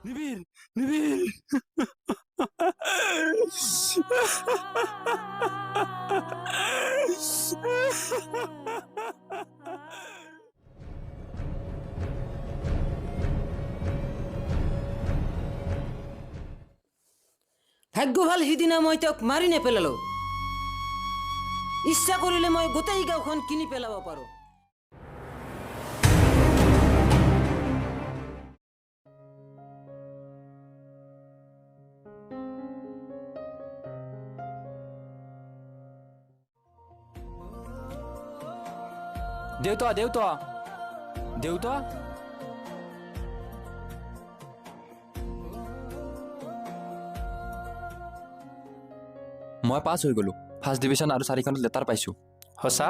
নিবিৰ নিবিৰ ভাগ্য ভাল সিদিনা মই তেওঁক মাৰি নেপেলালো ইচ্ছা কৰিলে মই গোটেই গাঁওখন কিনি পেলাব পাৰো দেউতা দেউতা দেউতা মই পাছ হৈ গলো ফাৰ্ষ্ট ডিভিজন আৰু 4খনত লেটাৰ পাইছো সঁচা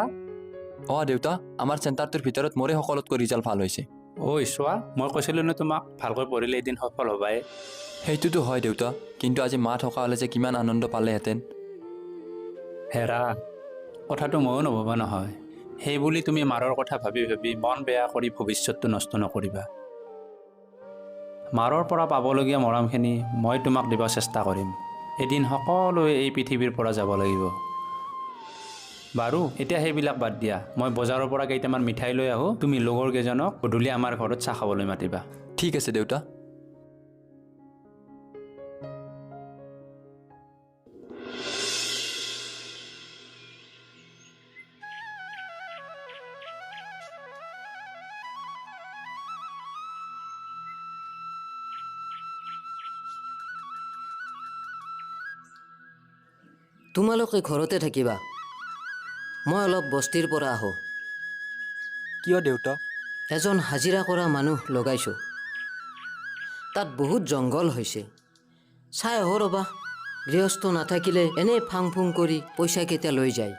দেউতা আমাৰ চেণ্টাৰটোৰ ভিতৰত মোৰে সকলোতকৈ ৰিজাল্ট ভাল হৈছে ঐ চোৱা মই কৈছিলোঁ ন তোমাক ভালকৈ পঢ়িলে এদিন সফল হ'বাই সেইটোতো হয় দেউতা কিন্তু আজি মা থকা হ'লে যে কিমান আনন্দ পালেহেঁতেন হেৰা কথাটো ময়ো নভবা নহয় সেই বুলি তুমি মাৰৰ কথা ভাবি ভাবি মন বেয়া কৰি ভৱিষ্যতটো নষ্ট নকৰিবা মাৰৰ পৰা পাবলগীয়া মৰমখিনি মই তোমাক দিব চেষ্টা কৰিম এদিন সকলোৱে এই পৃথিৱীৰ পৰা যাব লাগিব বাৰু এতিয়া সেইবিলাক বাদ দিয়া মই বজাৰৰ পৰা কেইটামান মিঠাই লৈ আহোঁ তুমি লগৰ কেইজনক গধূলি আমাৰ ঘৰত চাহ খাবলৈ মাতিবা ঠিক আছে দেউতা তোমালোকে ঘৰতে থাকিবা মই অলপ বস্তিৰ পৰা আহোঁ কিয় দেউতা এজন হাজিৰা কৰা মানুহ লগাইছোঁ তাত বহুত জংঘল হৈছে চাই আহো ৰ'বা গৃহস্থ নাথাকিলে এনেই ফাং ফুং কৰি পইচাকেইটা লৈ যায়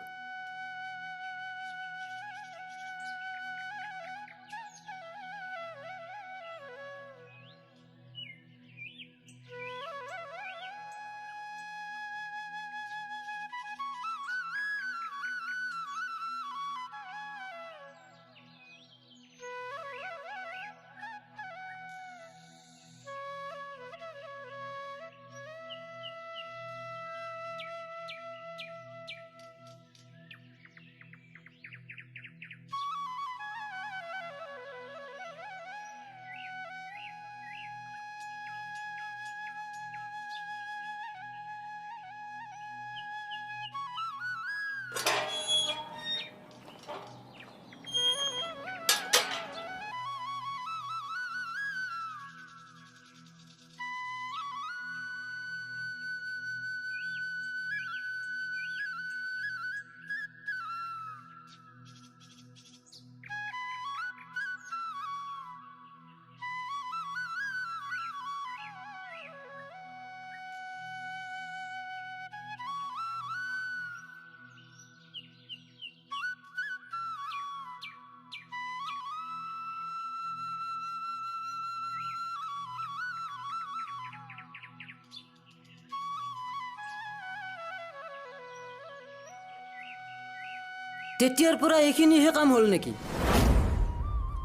তেতিয়াৰ পৰা এইখিনিহে কাম হ'ল নেকি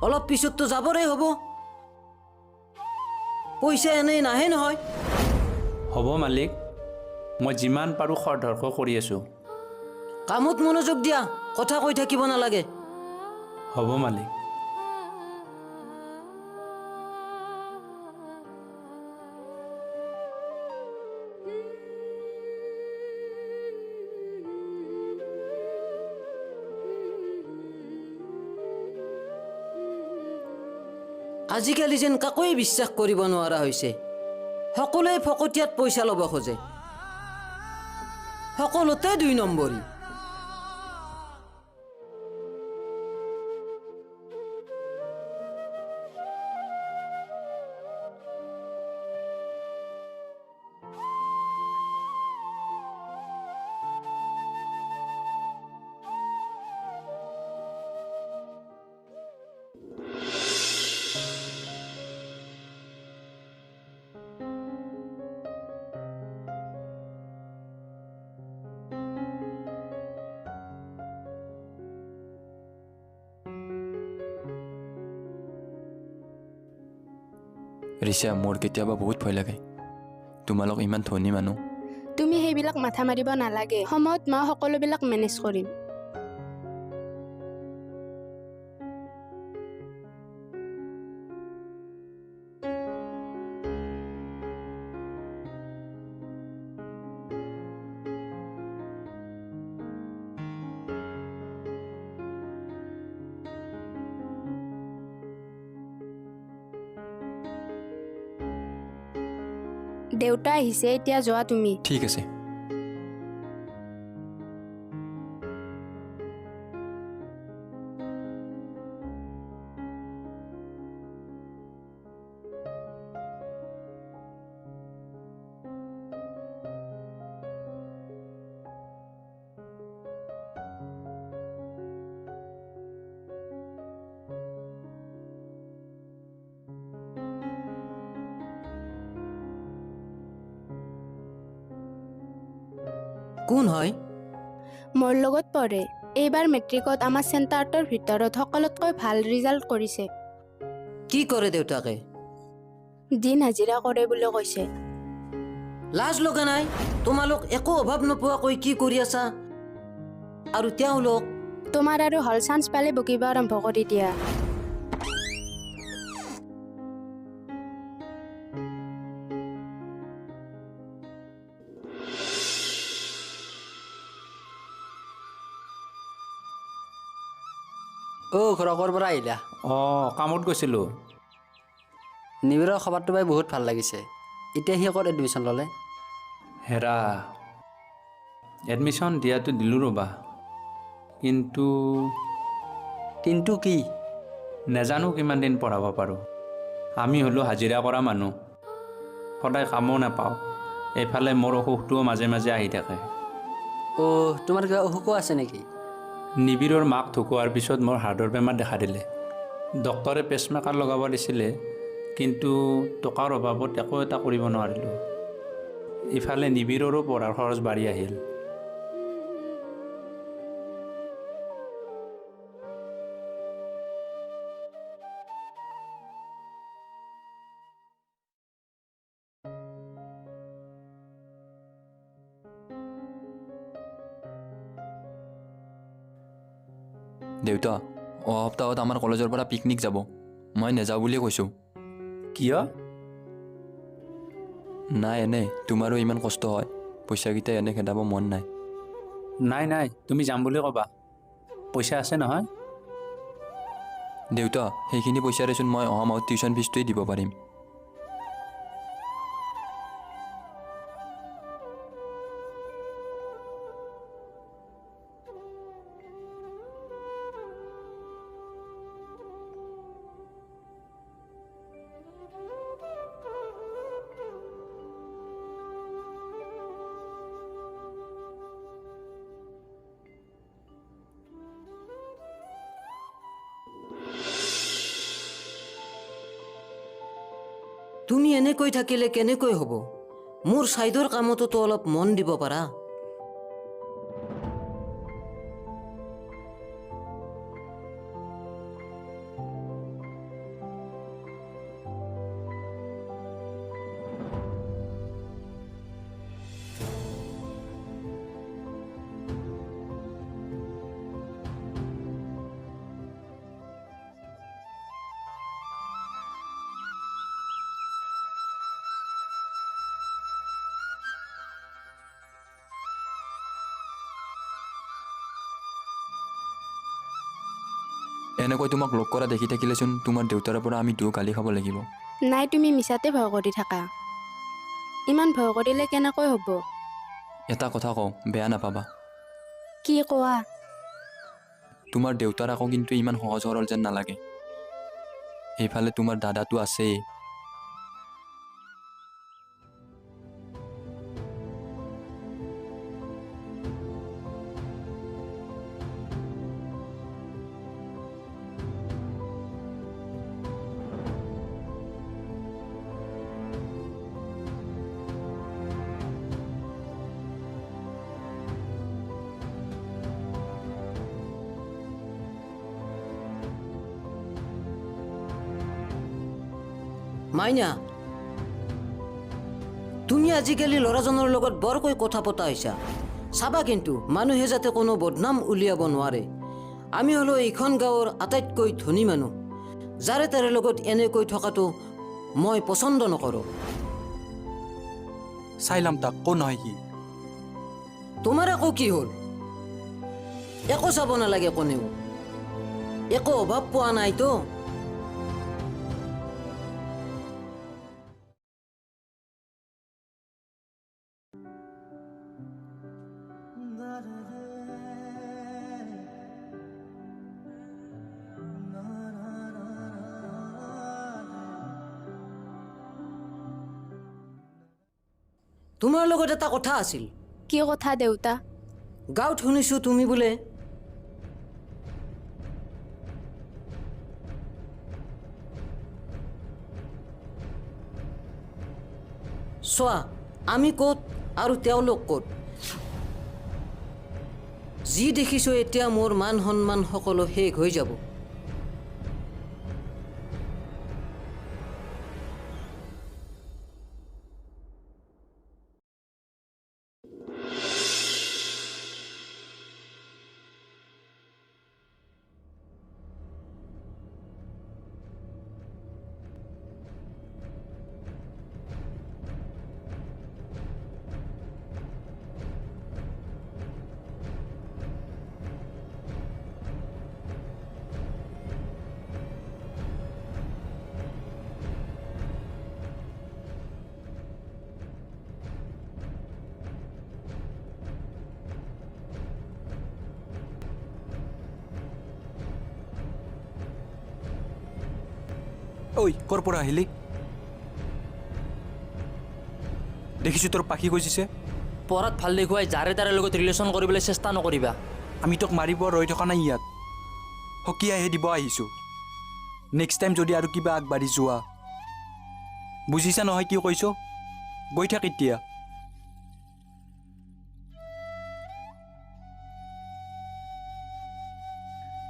অলপ পিছততো যাবৰেই হ'ব পইচা এনেই নাহে নহয় হ'ব মালিক মই যিমান পাৰোঁ খৰধৰকৈ কৰি আছোঁ কামত মনোযোগ দিয়া কথা কৈ থাকিব নালাগে হ'ব মালিক আজিকালি যেন কাকোৱে বিশ্বাস কৰিব নোৱাৰা হৈছে সকলোৱে ফকটিয়াত পইচা ল'ব খোজে সকলোতে 2 নম্বৰী ৰিচা মোৰ কেতিয়াবা বহুত ভয় লাগে তোমালোক ইমান ধনী মানুহ তুমি সেইবিলাক মাথা মাৰিব নালাগে সময়ত মই সকলোবিলাক মেনেজ কৰিম দেউতা আহিছে এতিয়া যোৱা তুমি ঠিক আছে কোন হয় মোৰ লগত পঢ়ে এইবাৰ মেট্ৰিকত আমাৰ চেণ্টাৰটোৰ ভিতৰত সকলোতকৈ ভাল ৰিজাল্ট কৰিছে কি কৰে দেউতাকে দিন হাজিৰা কৰে বুলি কৈছে লাজ লগা নাই তোমালোক একো অভাৱ নোপোৱাকৈ কি কৰি আছা আৰু তেওঁলোক তোমাৰ আৰু হল চান্স পালে বকিব আৰম্ভ কৰি দিয়া ঘৰকৰ পৰা আহিলা কামত গৈছিলোঁ নিবিৰৰ খবৰটো পাই বহুত ভাল লাগিছে এতিয়া সি ক'ত এডমিশ্যন ল'লে হেৰা এডমিশ্যন দিয়াটো দিলোঁ ৰ'বা কিন্তু কি নেজানো কিমান দিন পঢ়াব পাৰোঁ আমি হ'লোঁ হাজিৰা কৰা মানুহ সদায় কামো নাপাওঁ এইফালে মোৰ অসুখটোও মাজে মাজে আহি থাকে তোমাৰ কিবা অসুখো আছে নেকি নিবিৰৰ মাক ঢুকোৱাৰ পিছত মোৰ হাৰ্টৰ বেমাৰ দেখা দিলে ডক্টৰে পেচমেকাৰ লগাব দিছিলে কিন্তু টকাৰ অভাৱত একো এটা কৰিব নোৱাৰিলোঁ ইফালে নিবিৰৰো পঢ়াৰ খৰচ বাঢ়ি আহিল দেউতা অহা সপ্তাহত আমাৰ কলেজৰ পৰা পিকনিক যাব মই নেযাওঁ বুলিয়ে কৈছোঁ কিয় নাই এনে তোমাৰো ইমান কষ্ট হয় পইচাকেইটা এনে খেদাব মন নাই নাই তুমি যাম বুলি ক'বা পইচা আছে নহয় দেউতা সেইখিনি পইচাৰেচোন মই অহা মাহত টিউশ্যন ফিজটোৱেই দিব পাৰিম তুমি এনেকৈ থাকিলে কেনেকৈ হ'ব মোৰ চাইডৰ কামতো অলপ মন দিব পাৰা এনেকৈ তোমাক লগ কৰা দেখি থাকিলেচোন তোমাৰ দেউতাৰ পৰা আমি দুয়ো গালি খাব লাগিব নাই তুমি মিছাতে ভয় কৰি থাকা ইমান ভয় কৰিলে কেনেকৈ হ'ব এটা কথা কওঁ বেয়া নাপাবা কি কোৱা তোমাৰ দেউতাৰ আকৌ কিন্তু ইমান সহজ সৰল যেন নালাগে সেইফালে তোমাৰ দাদাটো আছেই মাইনা তুমি আজিকালি ল'ৰাজনৰ লগত বৰকৈ কথা পতা হৈছা চাবা কিন্তু মানুহে যাতে কোনো বদনাম উলিয়াব নোৱাৰে আমি হলো এইখন গাঁৱৰ আটাইতকৈ ধনী মানুহ যাৰে তাৰে লগত এনেকৈ থকাটো মই পচন্দ নকৰোঁ চাই ল'ম তাক কোন হয় সি তোমাৰ আকৌ কি হ'ল একো চাব নালাগে কোনেও একো অভাৱ পোৱা নাইতো তোমাৰ লগত এটা কথা আছিল কি কথা দেউতা গাঁৱত শুনিছো তুমি বোলে চোৱা আমি ক'ত আৰু তেওঁলোক ক'ত যি দেখিছো এতিয়া মোৰ মান সন্মান সকলো শেষ হৈ যাব ঐ ক'ৰ পৰা আহিলি দেখিছোঁ তোৰ পাখি গজিছে পঢ়াত ভাল দেখুৱাই যাৰে তাৰে লগত ৰিলেশ্যন কৰিবলৈ চেষ্টা নকৰিবা আমি তোক মাৰিব ৰৈ থকা নাই ইয়াত সকীয়াইহে দিব আহিছোঁ নেক্সট টাইম যদি আৰু কিবা আগবাঢ়ি যোৱা বুজিছা নহয় কি কৈছোঁ গৈ থাক এতিয়া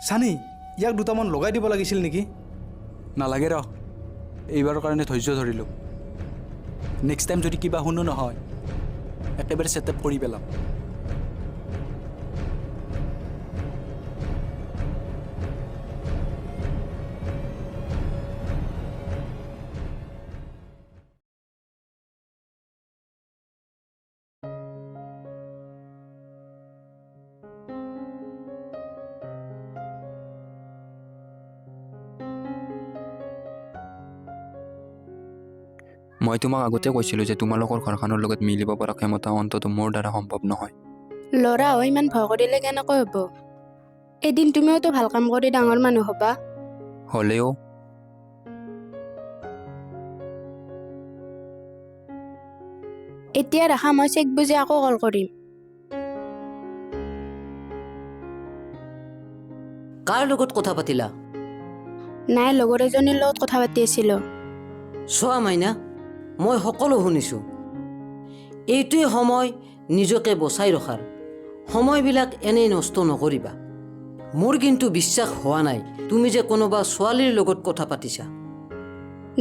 চানি ইয়াক দুটামান লগাই দিব লাগিছিল নেকি নালাগে ৰ এইবাৰৰ কাৰণে ধৈৰ্য ধৰিলোঁ নেক্সট টাইম যদি কিবা শুনো নহয় একেবাৰে ছেটআপ কৰি পেলাম মই তোমাক আগতে কৈছিলোঁ যে তোমালোকৰ ঘৰখনৰ লগত মিলিব পৰা ক্ষমতা অন্ততঃ মোৰ দ্বাৰা সম্ভৱ নহয় ল'ৰা হৈ ইমান ভয় কৰিলে কেনেকৈ হ'ব এদিন তুমিওতো ভাল কাম কৰি ডাঙৰ মানুহ হ'বা হ'লেও এতিয়া ৰাখা মই চেক বুজি আকৌ কল কৰিম কাৰ লগত কথা পাতিলা নাই লগৰ এজনীৰ লগত কথা পাতি আছিলোঁ চোৱা মাইনা মই সকলো শুনিছোঁ এইটোৱে সময় নিজকে বচাই ৰখাৰ সময়বিলাক এনেই নষ্ট নকৰিবা মোৰ কিন্তু বিশ্বাস হোৱা নাই তুমি যে কোনোবা ছোৱালীৰ লগত কথা পাতিছা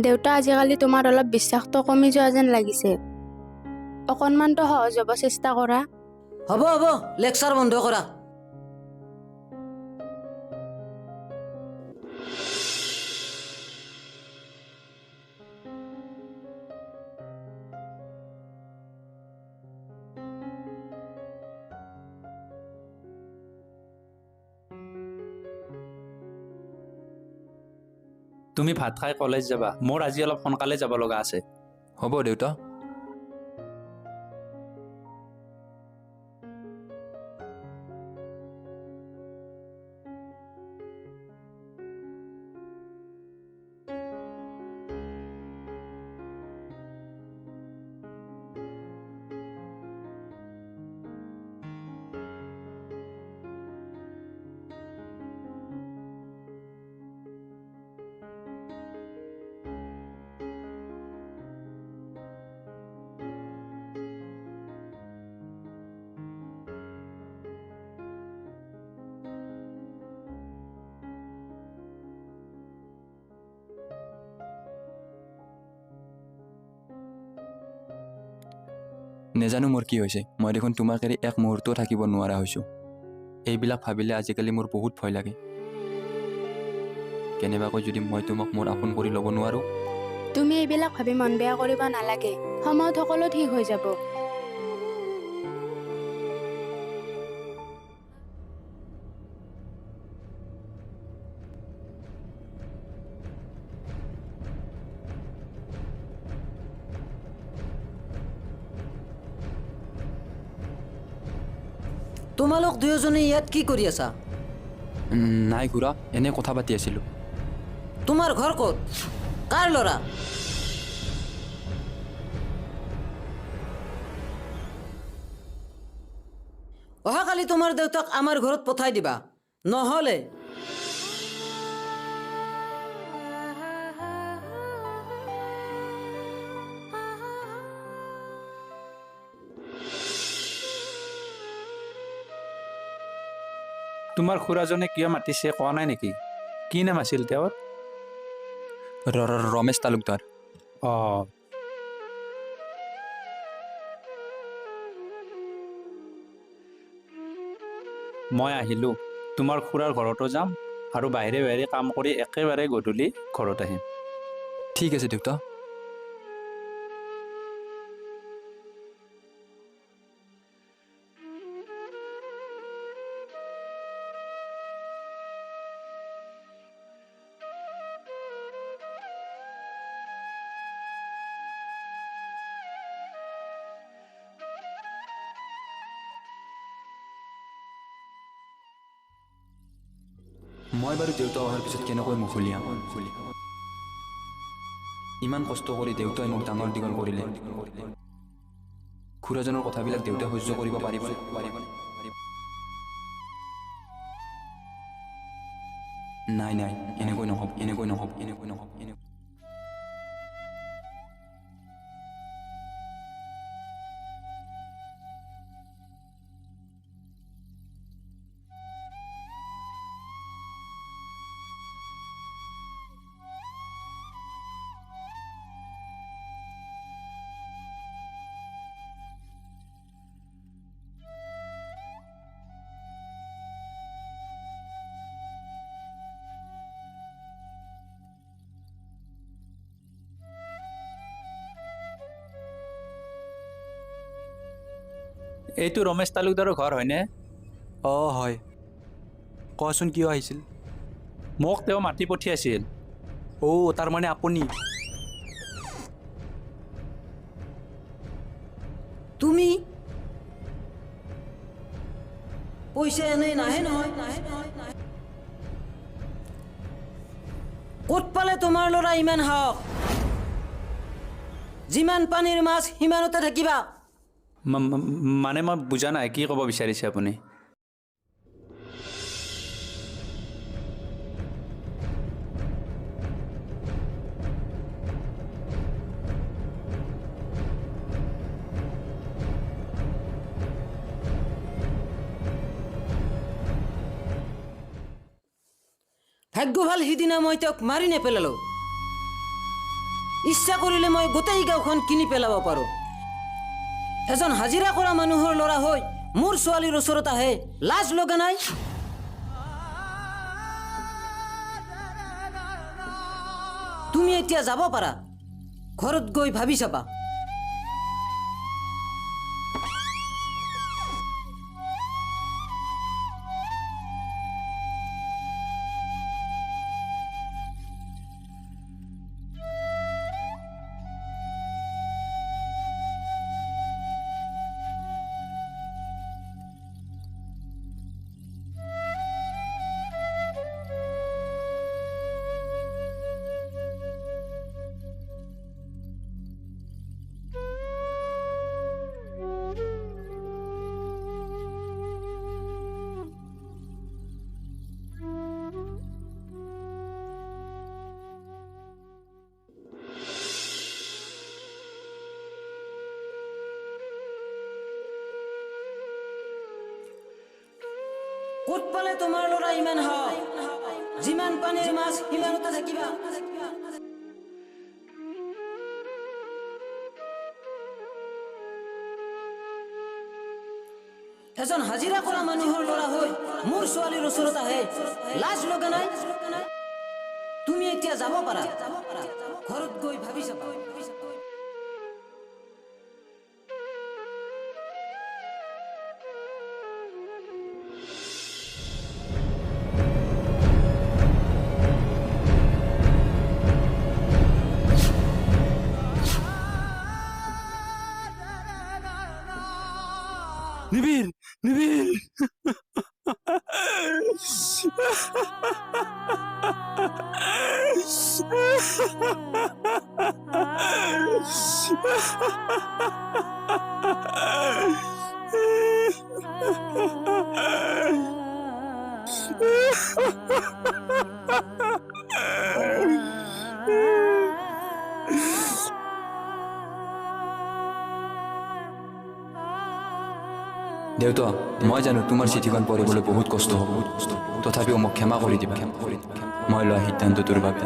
দেউতা আজিকালি তোমাৰ অলপ বিশ্বাসটো কমি যোৱা যেন লাগিছে অকণমানতো সহজ হ'ব চেষ্টা কৰা হ'ব হ'ব লেকচাৰ বন্ধ কৰা তুমি ভাত খাই কলেজ যাবা মোৰ আজি অলপ সোনকালে যাব লগা আছে হ'ব দেউতা নেজানো মোৰ কি হৈছে, মই দেখোন তোমাক এৰি এক মুহূৰ্তও থাকিব নোৱাৰা হৈছোঁ। এইবিলাক ভাবিলে আজিকালি মোৰ বহুত ভয় লাগে। কেনেবাকৈ যদি মই তোমাক মোৰ আপোন কৰি ল'ব নোৱাৰোঁ। তুমি এইবিলাক ভাবি মন বেয়া কৰিব নালাগে, সময়ত সকলো ঠিক হৈ যাব। তোমালোক দুয়োজনে ইয়াত কি কৰি আছা? নাই খুৰা, এনে কথা পাতি আছিলোঁ। তোমাৰ ঘৰ ক'ত? কাৰ ল'ৰা? অহাকালি তোমাৰ দেউতাক আমাৰ ঘৰত পঠাই দিবা, নহ'লে তোমাৰ খুৰাজনে কিয় মাতিছে কোৱা নাই নেকি? কি নাম আছিল তেওঁৰ? ৰমেশ তালুকদাৰ। অঁ, মই আহিলোঁ। তোমাৰ খুৰাৰ ঘৰতো যাম আৰু বাহিৰে বাহিৰে কাম কৰি একেবাৰে গধূলি ঘৰত আহিম। ঠিক আছে দেউতা। মই বাৰু দেউতা অহাৰ পিছত কেনেকৈ মুখ উলিয়াম? ইমান কষ্ট কৰি দেউতাই মোক ডাঙৰ দীঘল কৰিলে। খুৰাজনৰ কথাবিলাক দেউতাই সহ্য কৰিব পাৰিব? নাই নাই, এনেকৈ নহ'ব, এনেকৈ নহ'ব, এনেকৈ নহ'ব, এনেকৈ। এইটো ৰমেশ তালুকদাৰৰ ঘৰ হয়নে? অঁ হয়, কোৱাচোন কিয় আহিছিল? মোক তেওঁ মাতি পঠিয়াইছিল। অ' তাৰমানে আপুনি? তুমি পইচা এনেই নাহে নহয়। ক'ত পালে তোমাৰ ল'ৰা ইমান সাহস? যিমান পানীৰ মাছ সিমানতে থাকিবা। মানে মই বুজা নাই, কি ক'ব বিচাৰিছে আপুনি? ভাগ্য ভাল সিদিনা মই তেওঁক মাৰি নেপেলালোঁ। ইচ্ছা কৰিলে মই গোটেই গাঁওখন কিনি পেলাব পাৰোঁ। এজন হাজিৰা কৰা মানুহৰ ল'ৰা হৈ মোৰ ছোৱালীৰ ওচৰত আহে, লাজ লগা নাই? তুমি এতিয়া যাব পাৰা, ঘৰত গৈ ভাবি চাবা। ক'ত পালে তোমাৰ ল'ৰা ইমান সাহস? যিমান পানীৰ মাছ সিমানতে থাকিবা। এজন হাজিৰা কৰা মানুহৰ ল'ৰা হৈ মোৰ ছোৱালীৰ ওচৰত আহে লাজ লগা নাই তুমি এতিয়া যাব পাৰা ঘৰত গৈ ভাবি চাবা নিবিৰ নিবিৰ দেউতা মই জানো তোমাৰ চিঠিখন পঢ়িবলৈ বহুত কষ্ট হ'ব তথাপিও মোক ক্ষমা কৰি দিবা মই লোৱা সিদ্ধান্তটোৰ বাবে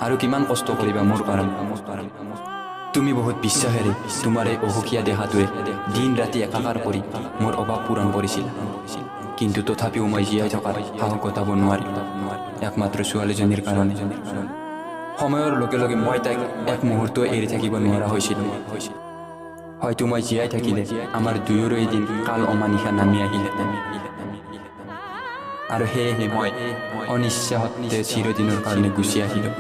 আৰু কিমান কষ্ট কৰিবা মোৰ কাৰণে তুমি বহুত বিশ্বাসেৰে তোমাৰ এই অসুখীয়া দেহাটোৱে দিন ৰাতি একাকাৰ কৰি মোৰ অভাৱ পূৰণ কৰিছিল কিন্তু তথাপিও মই জীয়াই থকাৰ সাহস গতাব নোৱাৰিলোঁ একমাত্ৰ ছোৱালীজনীৰ কাৰণে সময়ৰ লগে লগে মই তাইক এক মুহূৰ্ত এৰি থাকিব নোৱাৰা হৈছিলোঁ হয়তো মই জীয়াই থাকিলে আমাৰ দুয়োৰে এদিন কাল অমানিশা নামি আহিলে আৰু সেয়েহে মই অনিচ্ছাসত্ত্বে চিৰদিনৰ কাৰণে গুচি আহিলোঁ